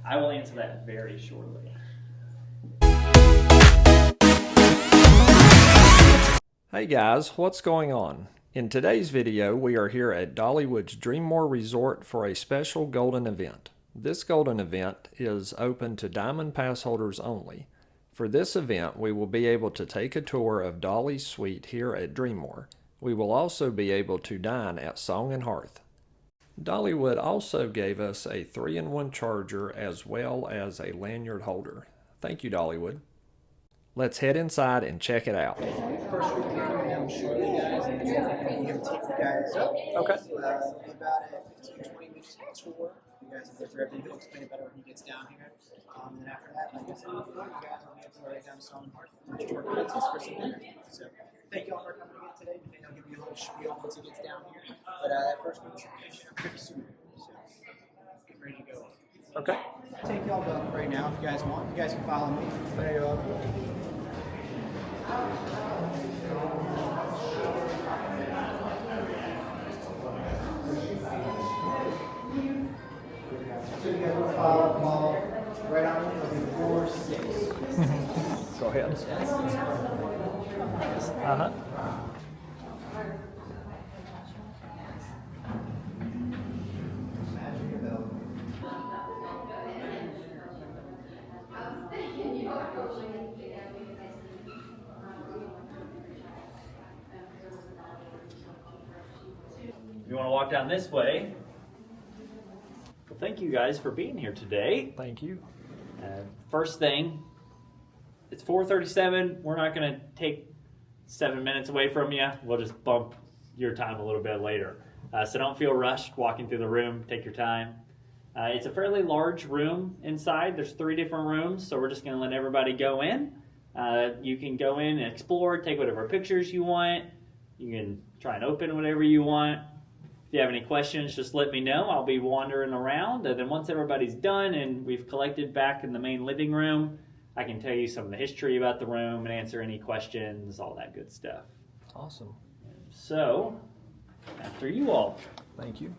I will answer that very shortly. Hey guys, what's going on? In today's video, we are here at Dollywood's Dreammore Resort for a special golden event. This golden event is open to Diamond Pass holders only. For this event, we will be able to take a tour of Dolly's Suite here at Dreammore. We will also be able to dine at Song and Hearth. Dollywood also gave us a 3-in-1 charger as well as a lanyard holder. Thank you, Dollywood. Let's head inside and check it out. First week will come down shortly, guys, and then we're going to take you guys up. Okay. It'll be about a 15-20 minute tour. You guys will go through everything. He'll explain it better when he gets down here. And then after that, like I said before, you guys will be able to go right down to Song and Hearth and short dances for some dinner. So thank you all for coming again today. We think I'll give you a little spiel once he gets down here. But that first one should be finishing up pretty soon. So get ready to go. Okay. Take y'all up right now if you guys want. You guys can follow me. There you go. So you guys will follow right on me. It'll be 4, 6. Go ahead. Uh-huh. If you want to walk down this way, well, thank you guys for being here today. Thank you. First thing, it's 4:37. We're not going to take 7 minutes away from you. We'll just bump your time a little bit later. So don't feel rushed walking through the room. Take your time. It's a fairly large room inside. There's 3 different rooms, so we're just going to let everybody go in. You can go in and explore, take whatever pictures you want. You can try and open whatever you want. If you have any questions, just let me know. I'll be wandering around. And then once everybody's done and we've collected back in the main living room, I can tell you some of the history about the room and answer any questions, all that good stuff. Awesome. So, after you all. Thank you.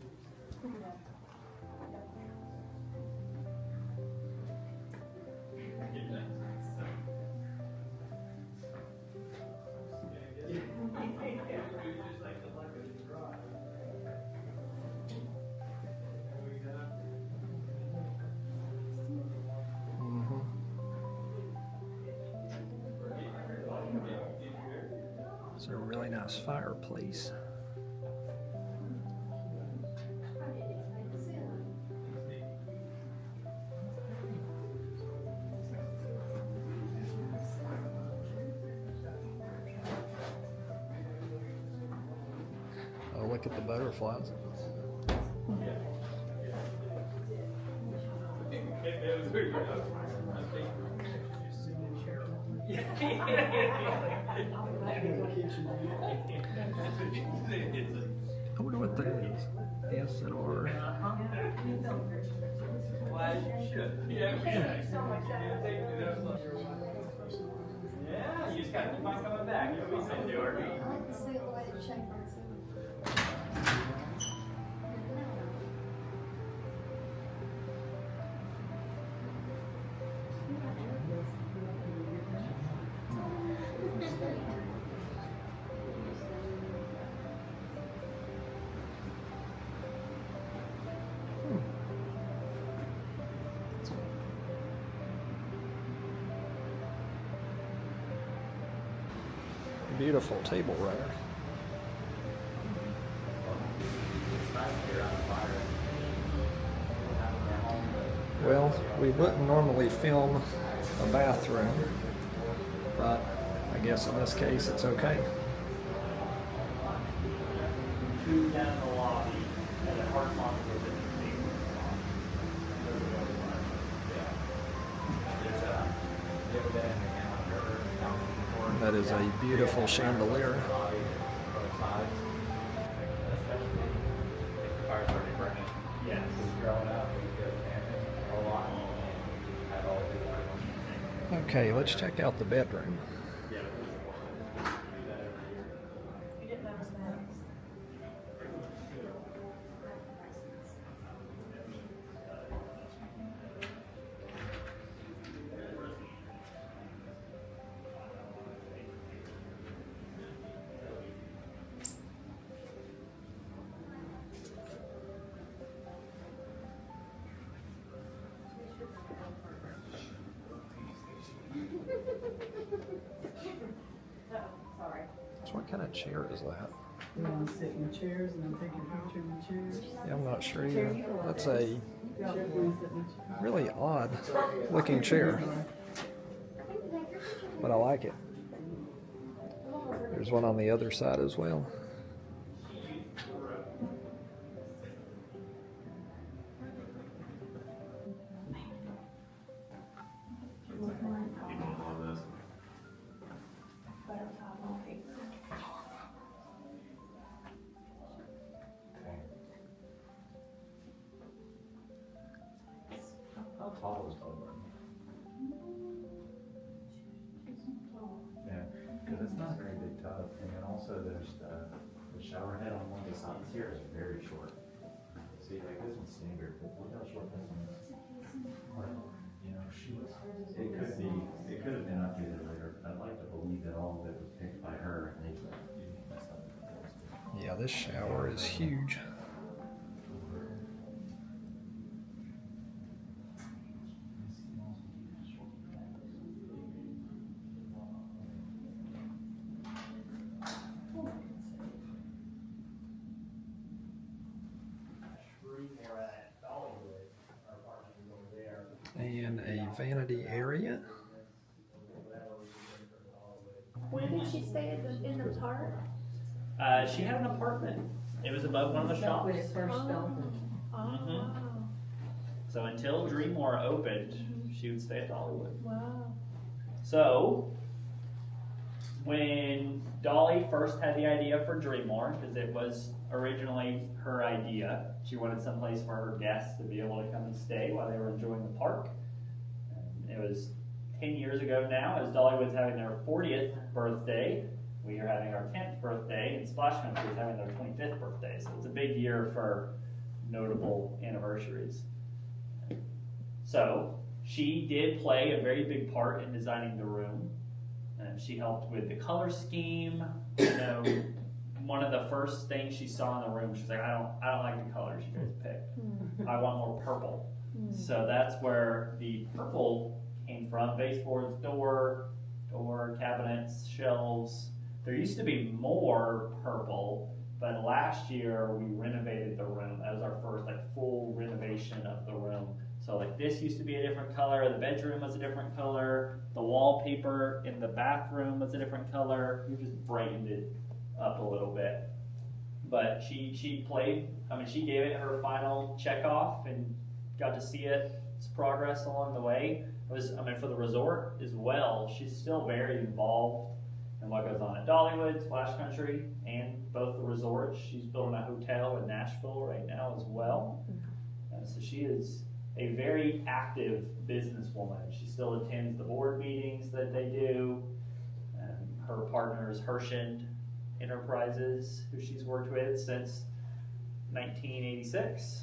It's a really nice fireplace. Oh, look at the butterflies. I wonder what that is. S and R. Yeah, you just gotta keep on coming back. You'll be sent to her. Beautiful table runner. Well, we wouldn't normally film a bathroom, but I guess in this case it's okay. Move down the lobby and a heart monitor. That is a beautiful chandelier. Okay, let's check out the bedroom. What kind of chair is that? You want to sit in the chairs and then take a picture in the chairs? Yeah, I'm not sure either. That's a Sure, you want to sit in the chairs. really odd looking chair, but I like it. There's one on the other side as well. How tall is Dollywood? Yeah, because it's not a very big tub, and then also there's the shower head on one of the sides here is very short. See, like this one's standard, but look how short this one is. You know, it could have been updated later, but I'd like to believe that all of it was picked by her and they messed up. Yeah, this shower is huge. And a vanity area. Where did she stay in the park? She had an apartment. It was above one of the shops. When it first opened. Oh, So until Dreammore opened, she would stay at Dollywood. wow. So when Dolly first had the idea for Dreammore, because it was originally her idea, she wanted someplace for her guests to be able to come and stay while they were enjoying the park. And it was 10 years ago now, as Dollywood's having their 40th birthday. We are having our 10th birthday, and Splash Country is having their 25th birthday. So it's a big year for notable anniversaries. So she did play a very big part in designing the room. She helped with the color scheme. You know, one of the first things she saw in the room, she's like, I don't like the colors you guys picked. I want more purple. So that's where the purple came from. Baseboards, door, cabinets, shelves. There used to be more purple, but last year we renovated the room. That was our first full renovation of the room. So this used to be a different color, the bedroom was a different color, the wallpaper in the bathroom was a different color. We just brightened it up a little bit. But she played, she gave it her final check off and got to see its progress along the way. It was, for the resort as well, she's still very involved in what goes on at Dollywood, Splash Country, and both the resorts. She's building a hotel in Nashville right now as well. So she is a very active businesswoman. She still attends the board meetings that they do. Her partner is Hershend Enterprises, who she's worked with since 1986.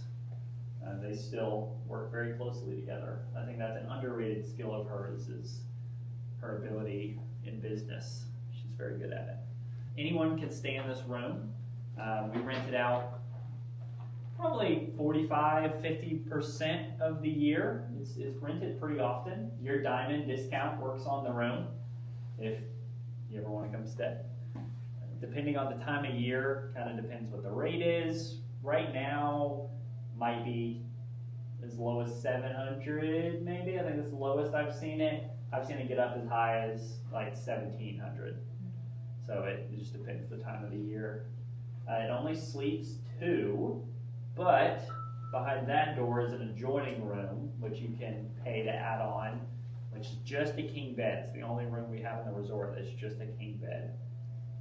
They still work very closely together. I think that's an underrated skill of hers, is her ability in business. She's very good at it. Anyone can stay in this room. We rent it out probably 45-50% of the year. It's rented pretty often. Your diamond discount works on the room if you ever want to come stay. Depending on the time of year, kind of depends what the rate is. Right now, might be as low as 700 maybe. I think that's the lowest I've seen it. I've seen it get up as high as 1,700. So it just depends the time of the year. It only sleeps 2, but behind that door is an adjoining room, which you can pay to add on, which is just a king bed. It's the only room we have in the resort that's just a king bed.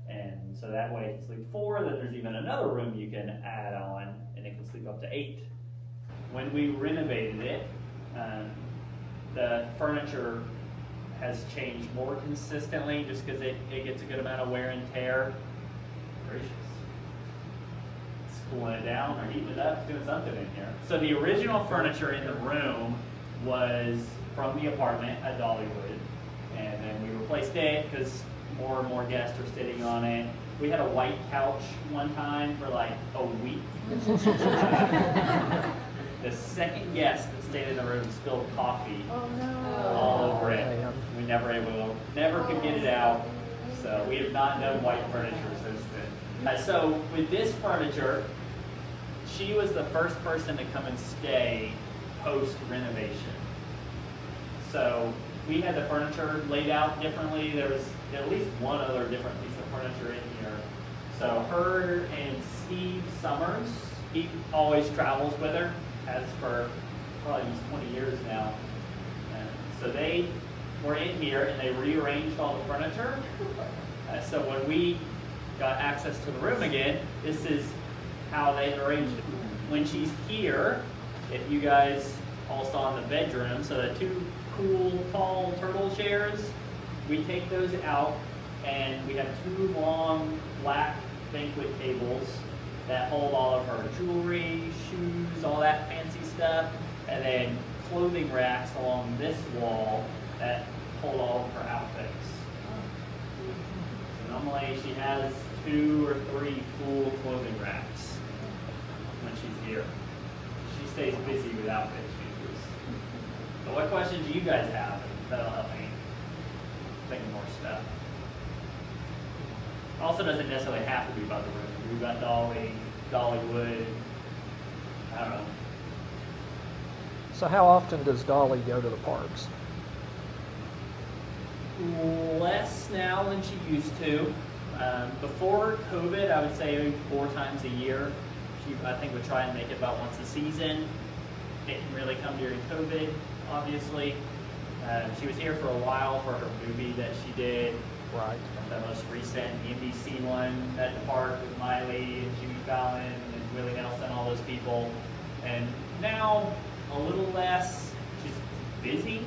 And so that way it can sleep 4, then there's even another room you can add on, and it can sleep up to 8. When we renovated it, the furniture has changed more consistently just because it gets a good amount of wear and tear. Gracious. It's cooling it down or heating it up, it's doing something in here. So the original furniture in the room was from the apartment at Dollywood, and then we replaced it because more and more guests are sitting on it. We had a white couch one time for a week. The second guest that stayed in the room spilled coffee all over it. We never could get it out. So we have not done white furniture since then. So with this furniture, she was the first person to come and stay post renovation. So we had the furniture laid out differently. There was at least one other different piece of furniture in here. So her and Steve Summers, he always travels with her, has for probably 20 years now. And so they were in here and they rearranged all the furniture. So when we got access to the room again, this is how they arranged it. When she's here, if you guys all saw in the bedroom, so the two cool, tall turtle chairs, we take those out and we have two long black banquet tables that hold all of her jewelry, shoes, all that fancy stuff, and then clothing racks along this wall that hold all of her outfits. So normally she has 2 or 3 full clothing racks when she's here. She stays busy with outfit changes. So what questions do you guys have that'll help me think of more stuff? Also doesn't necessarily have to be about the room. We've got Dolly, Dollywood, I don't know. So how often does Dolly go to the parks? Less now than she used to. Before COVID, I would say maybe 4 times a year. She, I think, would try and make it about once a season. Didn't really come during COVID, obviously. She was here for a while for her movie that she did. Right. The most recent NBC one at the park with Miley and Jimmy Fallon and Willie Nelson, all those people. And now a little less. She's busy.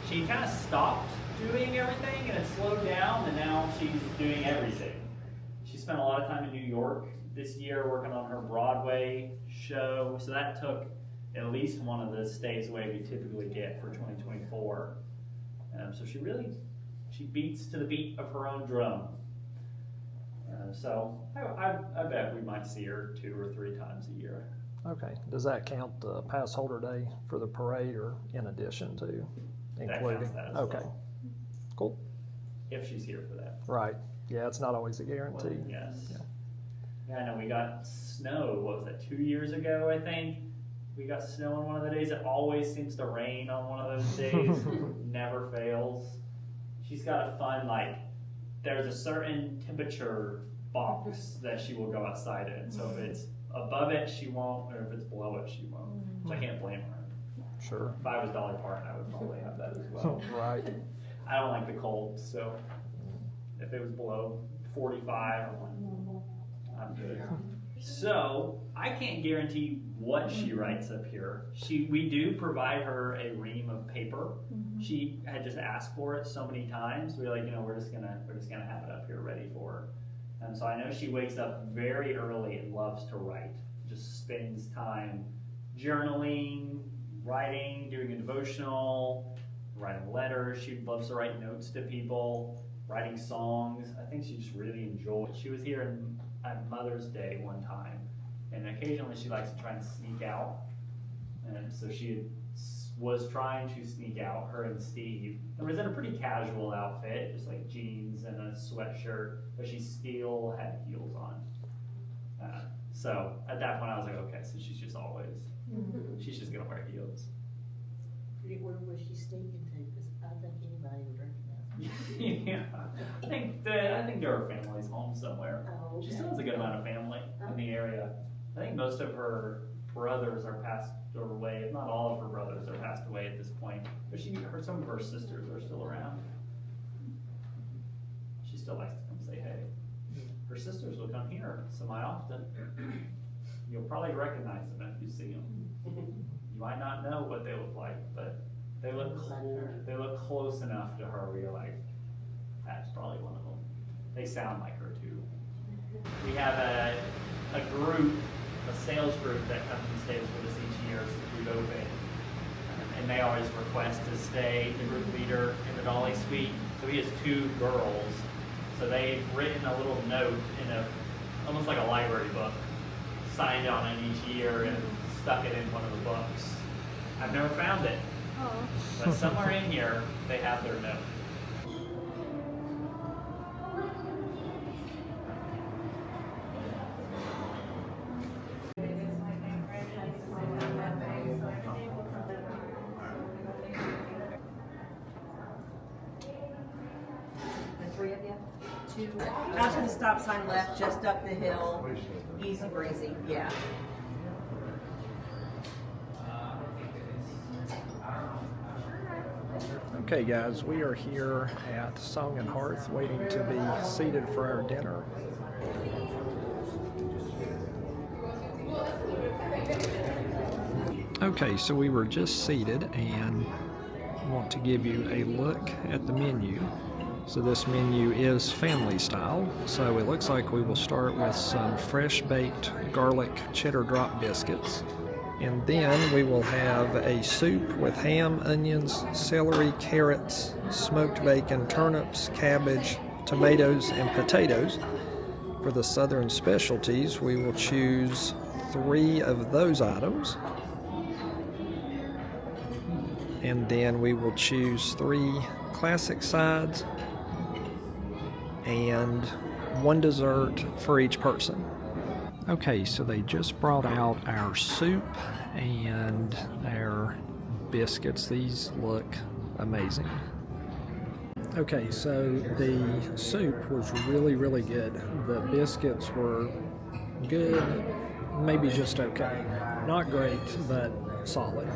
She kind of stopped doing everything and it slowed down, and now she's doing everything. She spent a lot of time in New York this year working on her Broadway show, so that took at least one of the stays away we typically get for 2024. So she beats to the beat of her own drum. So I bet we might see her 2 or 3 times a year. Okay. Does that count the pass holder day for the parade, or in addition to, including? That counts that as okay. well. Cool. If she's here for that. Right. Yeah, it's not always a guarantee. Well, yes. Yeah. Yeah, I know we got snow, what was that, 2 years ago, I think? We got snow on one of the days. It always seems to rain on one of those days. Never fails. She's got a fun, like, there's a certain temperature box that she will go outside in. So if it's above it, she won't, or if it's below it, she won't. Which I can't blame her. Sure. If I was Dolly Parton, I would probably have that as well. Right. I don't like the cold, so if it was below 45, I'm good. So I can't guarantee what she writes up here. We do provide her a ream of paper. She had just asked for it so many times. We were like, we're just gonna have it up here ready for her. And so I know she wakes up very early and loves to write. Just spends time journaling, writing, doing a devotional, writing letters. She loves to write notes to people, writing songs. I think she just really enjoyed it. She was here on Mother's Day one time, and occasionally she likes to try and sneak out. And so she was trying to sneak out, her and Steve. And was in a pretty casual outfit, just like jeans and a sweatshirt, but she still had heels on. So at that point I was like, okay, so she's just gonna wear heels. Where was she sneaking to? Because I think anybody would recognize her. Yeah, I think there are families home somewhere. Oh, okay. She still has a good amount of family in the area. I think most of her brothers are passed away. If not all of her brothers are passed away at this point. But some of her sisters are still around. She still likes to come say hey. Her sisters will come here semi-often. You'll probably recognize them if you see them. You might not know what they look like, but they look close enough to her where you're like, that's probably one of them. They sound like her too. We have a sales group that comes and stays with us each year since we've opened. And they always request to stay the group leader in the Dolly Suite. So he has 2 girls. So they've written a little note in almost like a library book, signed on it each year and stuck it in one of the books. I've never found it, but somewhere in here they have their note. out to the stop sign left, just up the hill, easy breezy, yeah. Okay guys, we are here at Song and Hearth waiting to be seated for our dinner. Okay, so we were just seated and want to give you a look at the menu. So this menu is family style, so it looks like we will start with some fresh baked garlic cheddar drop biscuits. And then we will have a soup with ham, onions, celery, carrots, smoked bacon, turnips, cabbage, tomatoes, and potatoes. For the southern specialties, we will choose 3 of those items. And then we will choose 3 classic sides and 1 dessert for each person. Okay, so they just brought out our soup and our biscuits. These look amazing. Okay, so the soup was really good. The biscuits were good, maybe just okay. Not great, but solid.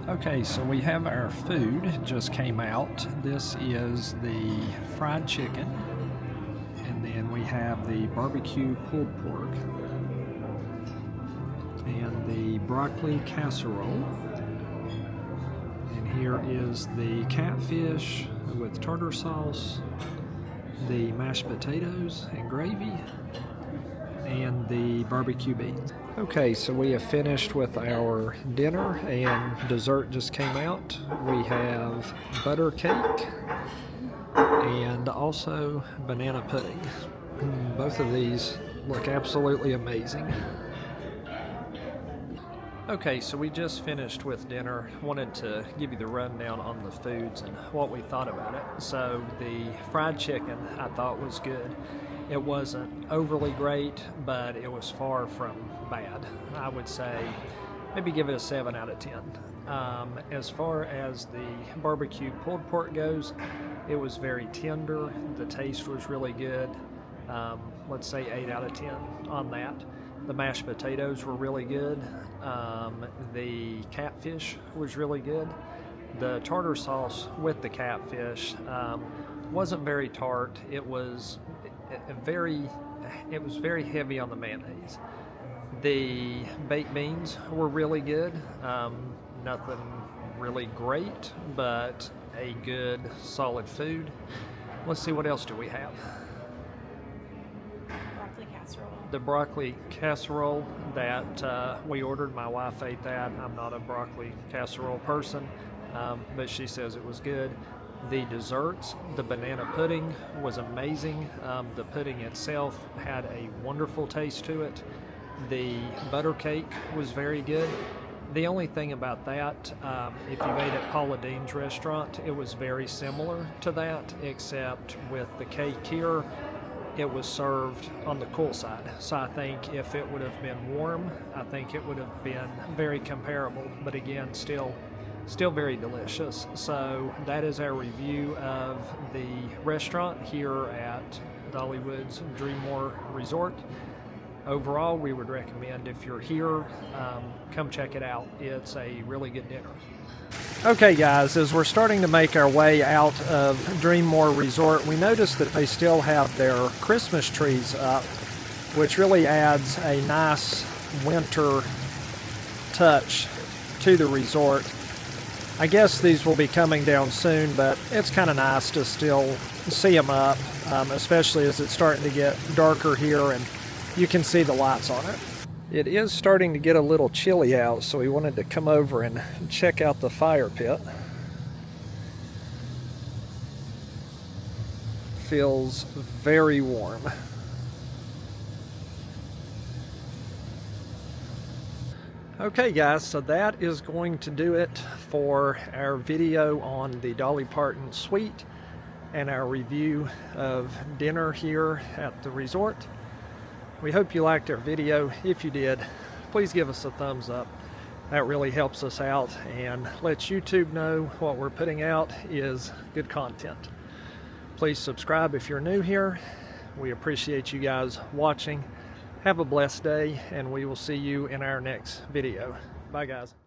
Okay, so we have our food, it just came out. This is the fried chicken, and then we have the barbecue pulled pork, and the broccoli casserole, and here is the catfish with tartar sauce, the mashed potatoes and gravy, and the barbecue beans. Okay, so we have finished with our dinner and dessert just came out. We have butter cake and also banana pudding. Both of these look absolutely amazing. Okay, so we just finished with dinner. Wanted to give you the rundown on the foods and what we thought about it. So the fried chicken I thought was good. It wasn't overly great, but it was far from bad. I would say maybe give it a 7 out of 10. As far as the barbecue pulled pork goes, it was very tender. The taste was really good. Let's say 8 out of 10 on that. The mashed potatoes were really good. The catfish was really good. The tartar sauce with the catfish wasn't very tart. It was very heavy on the mayonnaise. The baked beans were really good. Nothing really great, but a good solid food. Let's see, what else do we have? Broccoli casserole. The broccoli casserole that we ordered, my wife ate that. I'm not a broccoli casserole person, but she says it was good. The desserts, the banana pudding was amazing. The pudding itself had a wonderful taste to it. The butter cake was very good. The only thing about that, if you ate at Paula Dean's restaurant, it was very similar to that, except with the cake here, it was served on the cool side. So I think if it would have been warm, I think it would have been very comparable. But again, still very delicious. So that is our review of the restaurant here at Dollywood's Dreammore Resort. Overall, we would recommend, if you're here, come check it out. It's a really good dinner. Okay guys, as we're starting to make our way out of Dreammore Resort, we noticed that they still have their Christmas trees up, which really adds a nice winter touch to the resort. I guess these will be coming down soon, but it's kind of nice to still see them up, especially as it's starting to get darker here and you can see the lights on it. It is starting to get a little chilly out, so we wanted to come over and check out the fire pit. Feels very warm. Okay guys, so that is going to do it for our video on the Dolly Parton Suite and our review of dinner here at the resort. We hope you liked our video. If you did, please give us a thumbs up. That really helps us out and lets YouTube know what we're putting out is good content. Please subscribe if you're new here. We appreciate you guys watching. Have a blessed day, and we will see you in our next video. Bye, guys.